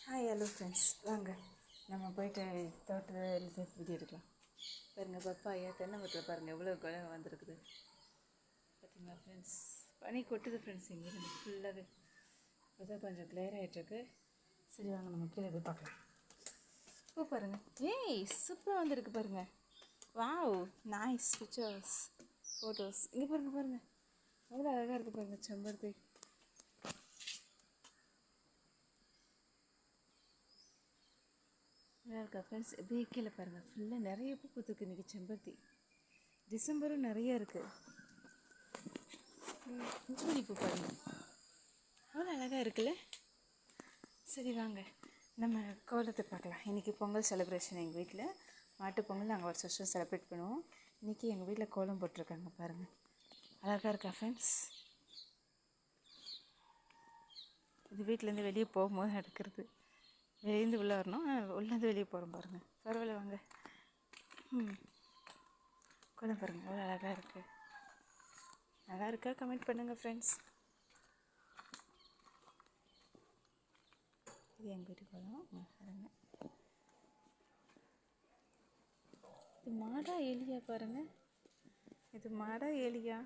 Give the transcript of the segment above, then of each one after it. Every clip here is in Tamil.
ஹாய் ஹலோ ஃப்ரெண்ட்ஸ், வாங்க நம்ம போய்ட்டு தோட்டத்தில் வீடியோ எடுக்கலாம். பாருங்கள், பப்பாயா தென்னை மரத்தில் பாருங்கள் எவ்வளோ கொலை வந்திருக்குது பார்த்தீங்களா ஃப்ரெண்ட்ஸ். பனி கொட்டுது ஃப்ரெண்ட்ஸ், இங்கே நம்ம ஃபுல்லாகவே இப்போதான் கொஞ்சம் கிளியர் ஆகிட்டுருக்கு. சரி வாங்க நம்ம கீழே போய் பார்க்கலாம். இப்போ பாருங்கள், ஏய் சூப்பராக வந்திருக்கு பாருங்கள். Wow, nice pictures, photos. இங்கே பாருங்கள் எவ்வளோ அழகாக இருக்குது பாருங்கள் செம்பருத்தி. நல்லா இருக்கா ஃப்ரெண்ட்ஸ். எப்படியே கீழே பாருங்கள், ஃபுல்லாக நிறைய பூ பூத்துருக்கு இன்றைக்கி செம்பருத்தி. டிசம்பரும் நிறைய இருக்குது. இஞ்சி பூ பாருங்கள் அவ்வளோ அழகாக இருக்குல்ல. சரி வாங்க நம்ம கோலத்தை பார்க்கலாம். இன்றைக்கி பொங்கல் செலிப்ரேஷன் எங்கள் வீட்டில். மாட்டுப் பொங்கல் நாங்கள் வருஷம் செலிப்ரேட் பண்ணுவோம். இன்றைக்கி எங்கள் வீட்டில் கோலம் போட்டிருக்காங்க பாருங்கள், அழகாக இருக்கா ஃப்ரெண்ட்ஸ். இது வீட்டிலேருந்து வெளியே போகும்போது எடுக்கிறது. வெளியேருந்து உள்ளே வரணும், உள்ளேருந்து வெளியே போகிறோம் பாருங்கள். பரவாயில்ல வாங்க. கோலம் பாருங்கள் எவ்வளோ அழகாக இருக்குது. நல்லா இருக்கா? கமெண்ட் பண்ணுங்கள் ஃப்ரெண்ட்ஸ். இது எங்கள் வீட்டு கோலம் பாருங்கள். இது மாடா எலியா பாருங்கள். இது மாடா எலியா?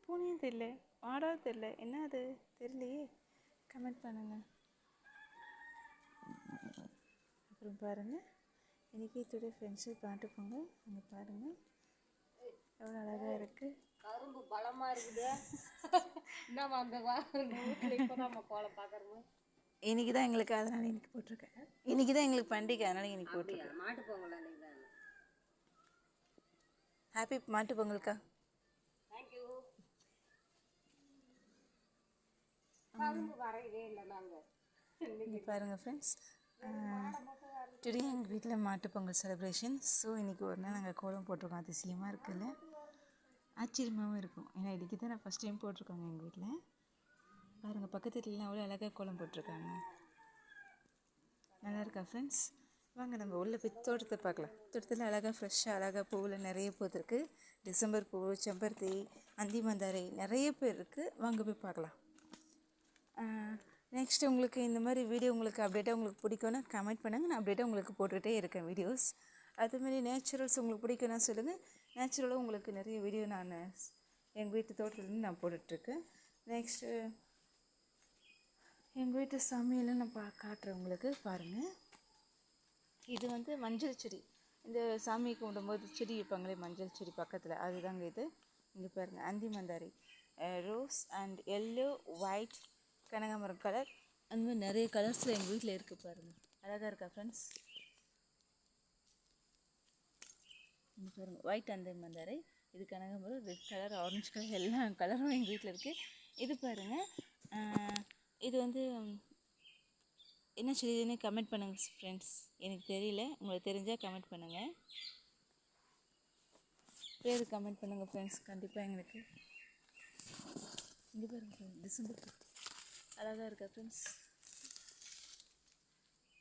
பூனையும் தெரியல, மாடா தெரியல, என்ன அது தெரியலையே. கமெண்ட் பண்ணுங்கள். அப்புறம் பாருங்கள், இன்றைக்கி இதோடைய ஃப்ரெண்ட்ஷிப் மாட்டுப் பொங்கல். அங்கே பாருங்கள் எவ்வளோ அழகாக இருக்குது. கரும்பு பலமாக இருக்குது. என்ன அந்த வீட்டில் இப்போ தான் நம்ம கோலம் பார்க்குறோம். இன்றைக்கி தான் எங்களுக்கு, அதனால் இன்றைக்கி போட்டிருக்கேன். இன்றைக்கி தான் எங்களுக்கு பண்டிகை, அதனால் இன்றைக்கி போட்டிருக்கேன். மாட்டுப் பொங்கல் அன்றைக்கி தான். ஹாப்பி மாட்டுப் பொங்கலுக்கா. தேங்க்யூ. கரும்பு வரையவே இல்லை நாங்கள். இங்கே பாருங்கள் ஃப்ரெண்ட்ஸ், டுடே எங்கள் வீட்டில் மாட்டுப் பொங்கல் செலிப்ரேஷன். ஸோ இன்றைக்கி ஒரு நாள் நாங்கள் கோலம் போட்டிருக்கோம். அதிசயமாக இருக்குல்ல, ஆச்சரியமாகவும் இருக்கும். ஏன்னா இன்றைக்கி தான் நான் ஃபஸ்ட் டைம் போட்டிருக்காங்க எங்கள் வீட்டில். பாருங்கள் பக்கத்து வீட்டிலலாம் அவ்வளோ அழகாக கோலம் போட்டிருக்காங்க. நல்லா இருக்கா ஃப்ரெண்ட்ஸ். வாங்க நம்ம உள்ளே போய் தோட்டத்தை பார்க்கலாம். தோட்டத்தில் அழகாக ஃப்ரெஷ்ஷாக அழகாக பூவில் நிறைய பூத்துருக்கு. டிசம்பர் பூ, செம்பருத்தி, அந்தி மந்தாரை நிறைய பேர் இருக்குது. வாங்க போய் பார்க்கலாம். நெக்ஸ்ட்டு உங்களுக்கு இந்த மாதிரி வீடியோ உங்களுக்கு அப்டேட்டாக உங்களுக்கு பிடிக்கும்னா கமெண்ட் பண்ணுங்கள். நான் அப்டேட்டாக உங்களுக்கு போட்டுகிட்டே இருக்கேன் வீடியோஸ். அதுமாரி நேச்சுரல்ஸ் உங்களுக்கு பிடிக்கும்னா சொல்லுங்கள். நேச்சுரலாக உங்களுக்கு நிறைய வீடியோ நான் எங்கள் வீட்டு தோட்டத்துலேருந்து நான் போட்டுட்ருக்கேன். நெக்ஸ்ட்டு எங்கள் வீட்டு சமையலை நான் காட்டுறேன் உங்களுக்கு. பாருங்கள், இது வந்து மஞ்சள் செடி. இந்த சாமி கும்பிடும்போது செடி வைப்பாங்களே மஞ்சள் செடி பக்கத்தில், அதுதாங்க இது. இங்கே பாருங்கள், அந்தி மந்தாரி, ரோஸ் அண்ட் எல்லோ, ஒயிட், கனகாமரம் கலர், அந்த மாதிரி நிறைய கலர்ஸில் எங்கள் வீட்டில் இருக்குது பாருங்கள். அழகாக இருக்கா ஃப்ரெண்ட்ஸ். இங்கே பாருங்கள், ஒயிட் அந்தி மந்தாரை, இது கனகாமரம், ரெட் கலர், ஆரஞ்சு கலர், எல்லா கலரும் எங்கள் வீட்டில் இருக்குது. இது பாருங்கள், இது வந்து என்ன செடின்னு கமெண்ட் பண்ணுங்கள் ஃப்ரெண்ட்ஸ். எனக்கு தெரியல, உங்களுக்கு தெரிஞ்சால் கமெண்ட் பண்ணுங்கள். பேர் கமெண்ட் பண்ணுங்கள் ஃப்ரெண்ட்ஸ் கண்டிப்பாக எங்களுக்கு. இங்கே பாருங்கள் டிசம்பர் பூ அழகாக இருக்கா ஃப்ரெண்ட்ஸ்.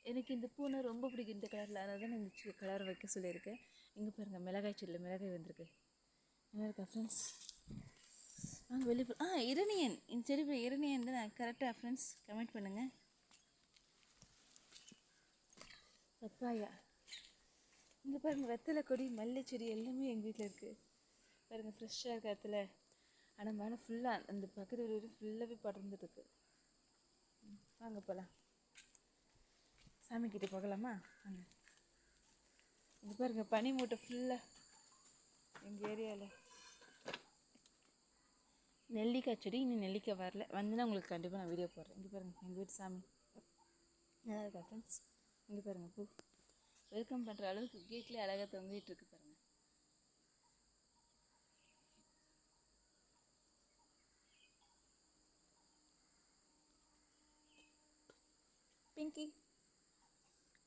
எனக்கு இந்த பூனை ரொம்ப பிடிக்கும், இந்த கலரில். அதனால தான் நான் இந்த கலர் வைக்க சொல்லியிருக்கேன். இங்கே பாருங்கள் மிளகாய் செடியில் மிளகாய் வந்திருக்கு. நல்லா இருக்கா ஃப்ரெண்ட்ஸ். வெளியே இரணியன், இந்த செடி போய் இரணியன் தான் கரெக்டாக ஃப்ரெண்ட்ஸ். கமெண்ட் பண்ணுங்கள். பப்பாயா, இங்கே பாருங்கள் வெத்தலை கொடி, மல்லி செடி எல்லாமே எங்கள் வீட்டில் இருக்குது பாருங்கள். ஃப்ரெஷ்ஷாக இருக்குது வெத்தலை. ஆனால் மேலே ஃபுல்லாக அந்த பக்கத்து வீடு ஃபுல்லாகவே படர்ந்துருக்கு. வாங்க போகலாம், சாமிக்கிட்ட போகலாமா வாங்க. இங்கே பாருங்கள் பனி மூட்டை ஃபுல்லாக எங்கள் ஏரியாவில். நெல்லிக்காய் செடி, இன்னும் நெல்லிக்காய் வரல, வந்துன்னா உங்களுக்கு கண்டிப்பாக நான் வீடியோ போடுறேன். இங்கே பாருங்கள் எங்கள் வீட்டு சாமி நல்லா இருக்கா ஃப்ரெண்ட்ஸ். இங்கே பாருங்கள் பூ வெல்கம் பண்ணுற அளவுக்கு கேட்லேயே அழகாக தொங்கிட்டு இருக்கு பாருங்கள். பிங்கி,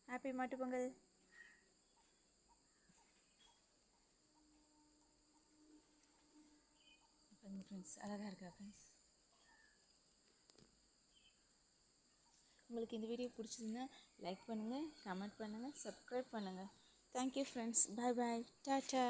ஹாப்பி மாட்டுப் பொங்கல். ஃப்ரெண்ட்ஸ் அழகாக இருக்கா ஃப்ரெண்ட்ஸ். உங்களுக்கு இந்த வீடியோ பிடிச்சிருந்தா லைக் பண்ணுங்கள், கமெண்ட் பண்ணுங்கள், சப்ஸ்கிரைப் பண்ணுங்கள். Thank you friends. Bye bye, tata.